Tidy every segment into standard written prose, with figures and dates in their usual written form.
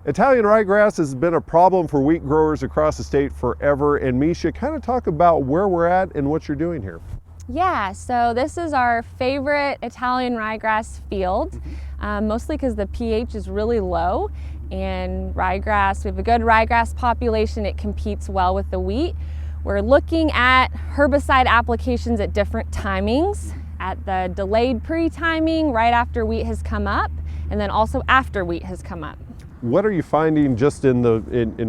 Italian ryegrass has been a problem for wheat growers across the state forever. And Misha, kind of talk about where we're at and what you're doing here. Yeah, so this is our favorite Italian ryegrass field, mostly because the pH is really low, and ryegrass, we have a good ryegrass population. It competes well with the wheat. We're looking at herbicide applications at different timings, at the delayed pre-timing right after wheat has come up, and then also after wheat has come up. What are you finding just in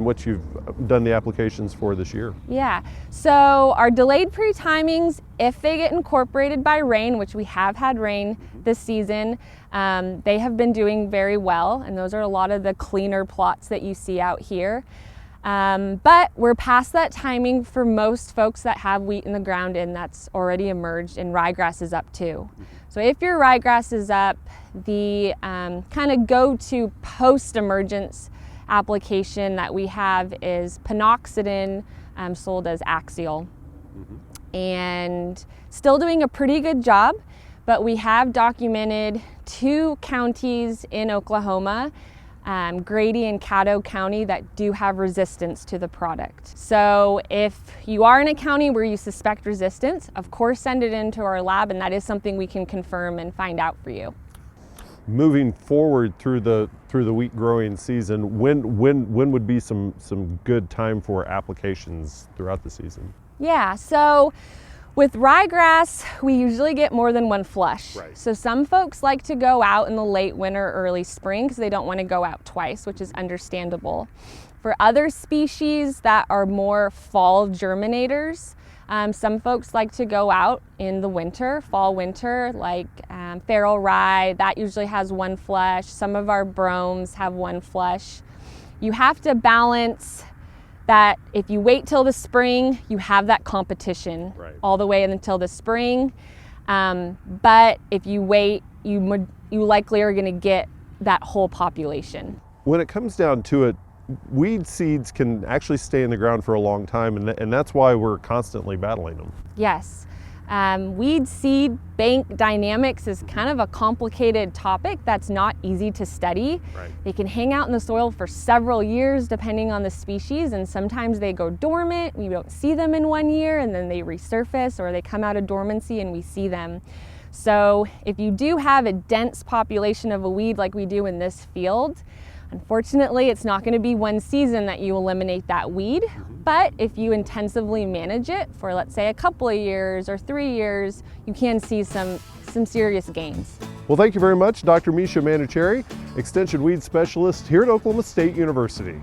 what you've done the applications for this year? Yeah, so our delayed pre-timings, if they get incorporated by rain, which we have had rain this season, they have been doing very well, and those are a lot of the cleaner plots that you see out here. But we're past that timing for most folks that have wheat in the ground and that's already emerged, and ryegrass is up too. So if your ryegrass is up, the kind of go-to post-emergence application that we have is pinoxidin, sold as Axial. And still doing a pretty good job, but we have documented 2 counties in Oklahoma, Grady and Caddo County, that do have resistance to the product. So if you are in a county where you suspect resistance, of course send it into our lab, and that is something we can confirm and find out for you. Moving forward through the wheat growing season, when would be some good time for applications throughout the season? Yeah, so with ryegrass, we usually get more than one flush. Right. So some folks like to go out in the late winter, early spring, because they don't want to go out twice, which is understandable. For other species that are more fall germinators, some folks like to go out in the winter, fall winter, like feral rye, that usually has one flush. Some of our bromes have one flush. You have to balance that. If you wait till the spring, you have that competition all the way until the spring. But if you wait, you likely are going to get that whole population. When it comes down to it, weed seeds can actually stay in the ground for a long time, and that's why we're constantly battling them. Yes. Weed seed bank dynamics is kind of a complicated topic that's not easy to study. Right. They can hang out in the soil for several years depending on the species, and sometimes they go dormant. We don't see them in 1 year, and then they resurface, or they come out of dormancy and we see them. So if you do have a dense population of a weed like we do in this field, unfortunately, it's not going to be one season that you eliminate that weed, but if you intensively manage it for, let's say, a couple of years or 3 years, you can see some serious gains. Well, thank you very much, Dr. Misha Manuchehri, Extension Weed Specialist here at Oklahoma State University.